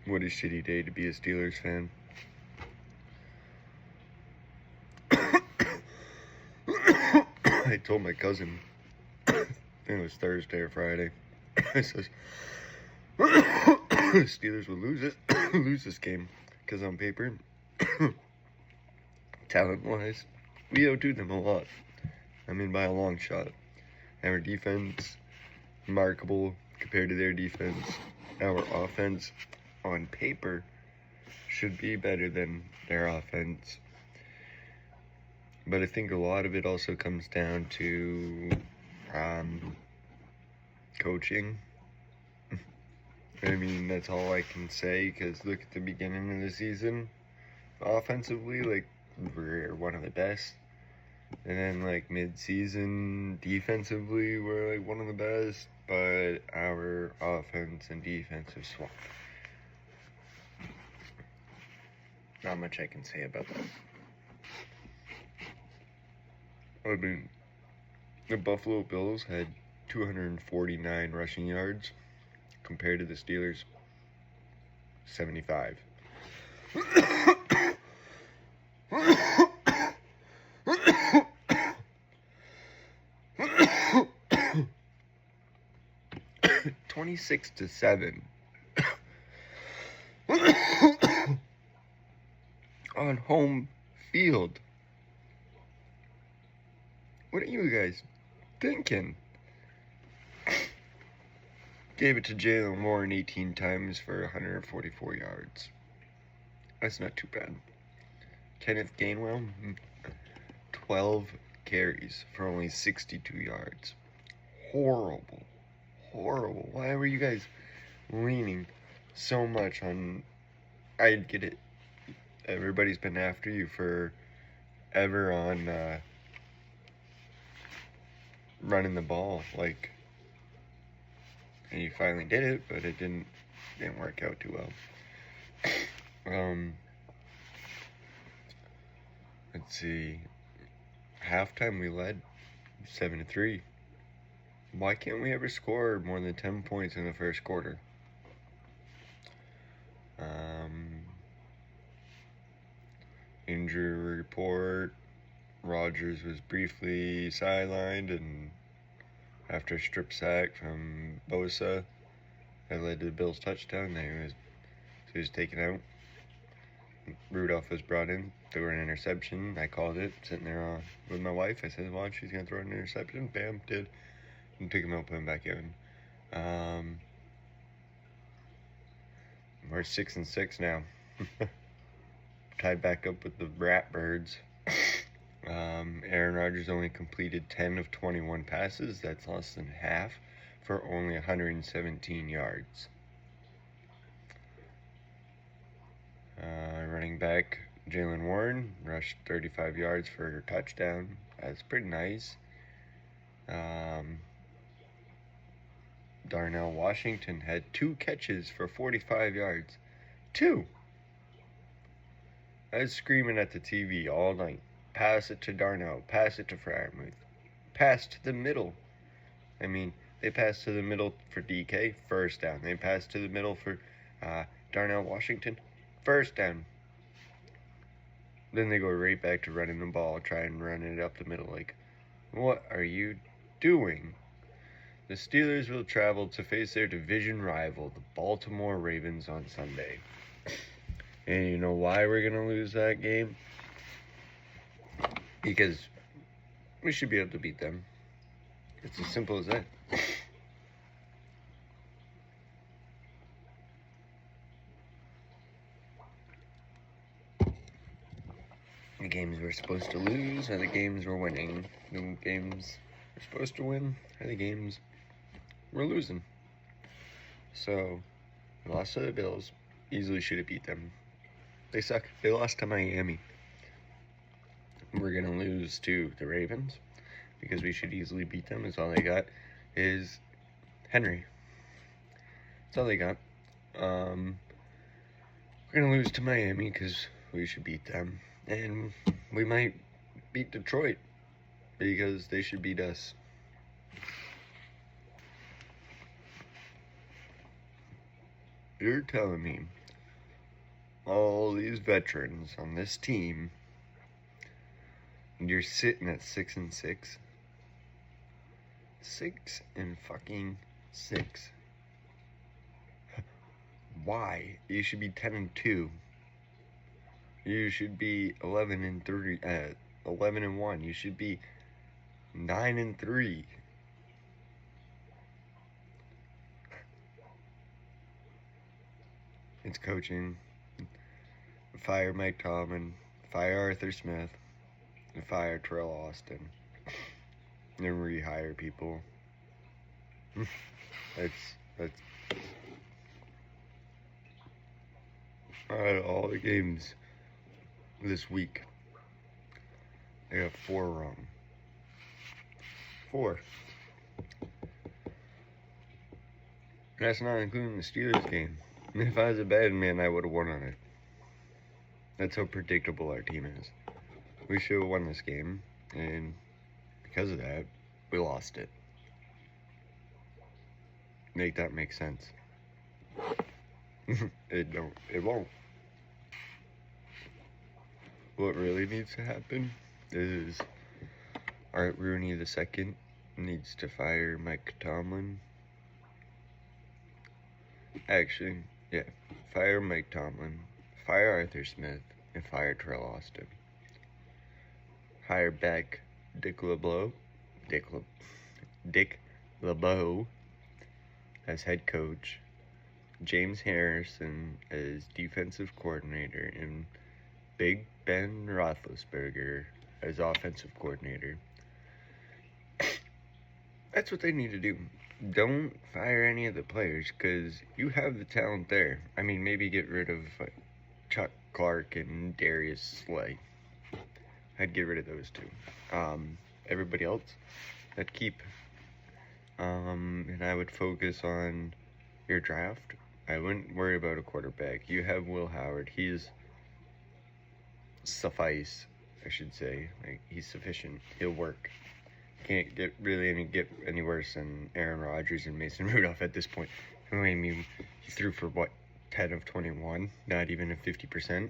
What a shitty day to be a Steelers fan. I told my cousin, I think it was Thursday or Friday, I says, Steelers would lose this game, because on paper, talent-wise, we outdo them a lot. I mean, by a long shot. Our defense, remarkable compared to their defense. Our offense, on paper, should be better than their offense. But I think a lot of it also comes down to coaching. I mean, that's all I can say, because look at the beginning of the season. Offensively, like, we're one of the best. And then, like, mid-season, defensively, we're, like, one of the best. But our offense and defense have swapped. Not much I can say about that. I mean, the Buffalo Bills had 249 rushing yards compared to the Steelers' 75. 26-7 on home field. What are you guys thinking? Gave it to Jaylen Warren 18 times for 144 yards. That's not too bad. Kenneth Gainwell, 12 carries for only 62 yards. Horrible. Why were you guys leaning so much on... I get it. Everybody's been after you forever on running the ball, like, and you finally did it, but it didn't work out too well. Let's see. Halftime we led 7-3. Why can't we ever score more than 10 points in the first quarter? Injury report. Rodgers was briefly sidelined, and after a strip sack from Bosa that led to the Bills' touchdown, he was taken out. Rudolph was brought in, threw an interception. I called it, sitting there with my wife. I said, watch, he's going to throw an interception. Bam, did. And took him out, put him back in. We're 6-6 now. Tied back up with the Ratbirds. Aaron Rodgers only completed 10 of 21 passes. That's less than half, for only 117 yards. Running back Jaylen Warren rushed 35 yards for a touchdown. That's pretty nice. Darnell Washington had 2 catches for 45 yards. 2! I was screaming at the TV all night. Pass it to Darnell. Pass it to Freiermuth. Pass to the middle. I mean, they passed to the middle for DK. First down. They passed to the middle for Darnell Washington. First down. Then they go right back to running the ball. Try and run it up the middle. Like, what are you doing? The Steelers will travel to face their division rival, the Baltimore Ravens, on Sunday. And you know why we're going to lose that game? Because we should be able to beat them. It's as simple as that. The games we're supposed to lose are the games we're winning. The games we're supposed to win are the games we're losing. So, we lost to the Bills. Easily should have beat them. They suck. They lost to Miami. We're going to lose to the Ravens because we should easily beat them. That's all they got is Henry. That's all they got. We're going to lose to Miami because we should beat them. And we might beat Detroit because they should beat us. You're telling me all these veterans on this team, and you're sitting at 6-6. 6-6. Why? You should be 10-2. You should be 11-3. 11-1. You should be 9-3. It's coaching. Fire Mike Tomlin. Fire Arthur Smith. And fire Terrell Austin. And rehire people. That's all the games this week. I got 4 wrong. 4. That's not including the Steelers game. If I was a betting man, I would have won on it. That's how predictable our team is. We should have won this game, and because of that, we lost it. Make that make sense. It won't. What really needs to happen is Art Rooney II needs to fire Mike Tomlin. Actually, yeah, fire Mike Tomlin, fire Arthur Smith, and fire Terrell Austin. Hire back Dick LeBeau as head coach, James Harrison as defensive coordinator, and Big Ben Roethlisberger as offensive coordinator. That's what they need to do. Don't fire any of the players, because you have the talent there. I mean, maybe get rid of Chuck Clark and Darius Slay. I'd get rid of those two. Everybody else, I'd keep. And I would focus on your draft. I wouldn't worry about a quarterback. You have Will Howard. He's suffice, I should say. Like, he's sufficient. He'll work. Can't get any worse than Aaron Rodgers and Mason Rudolph at this point. I mean, he threw for what, 10 of 21, not even a 50%.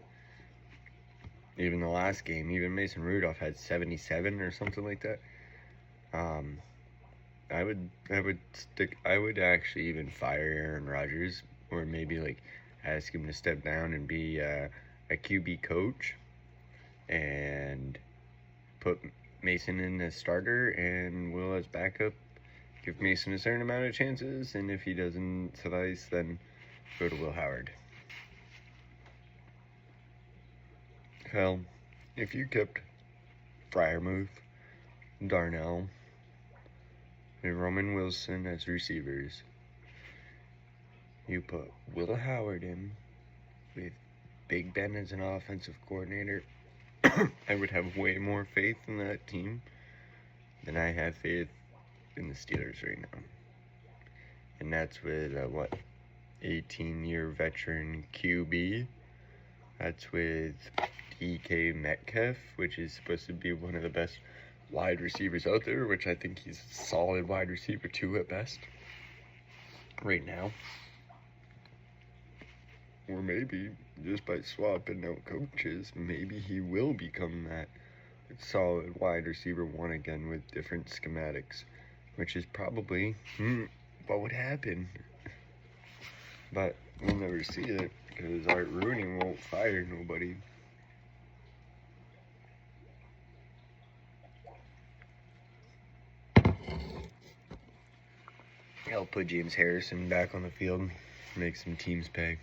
Even the last game, even Mason Rudolph had 77 or something like that. I would actually even fire Aaron Rodgers, or maybe like ask him to step down and be a QB coach, and put Mason in as starter and Will as backup. Give Mason a certain amount of chances, and if he doesn't suffice, then go to Will Howard. Hell, if you kept Freiermuth, Darnell, and Roman Wilson as receivers, you put Will Howard in with Big Ben as an offensive coordinator, I would have way more faith in that team than I have faith in the Steelers right now. And that's with 18-year veteran QB. That's with DK Metcalf, which is supposed to be one of the best wide receivers out there, which I think he's a solid wide receiver 2 at best right now. Or maybe just by swapping out coaches, maybe he will become that solid wide receiver 1 again with different schematics, which is probably what would happen. But we'll never see it, because Art Rooney won't fire nobody. I'll put James Harrison back on the field, make some teams pay.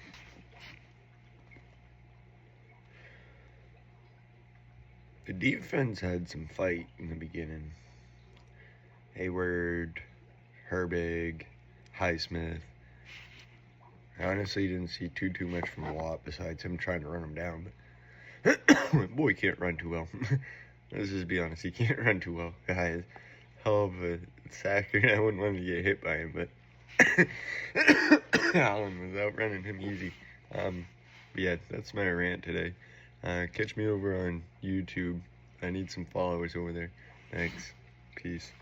The defense had some fight in the beginning. Hayward, Herbig, Highsmith. I honestly didn't see too much from Watt besides him trying to run him down. But boy, can't run too well. Let's just be honest, he can't run too well. Guy, hell of a sacker. I wouldn't want to get hit by him, but Allen was outrunning him easy. Yeah, that's my rant today. Catch me over on YouTube. I need some followers over there. Thanks. Peace.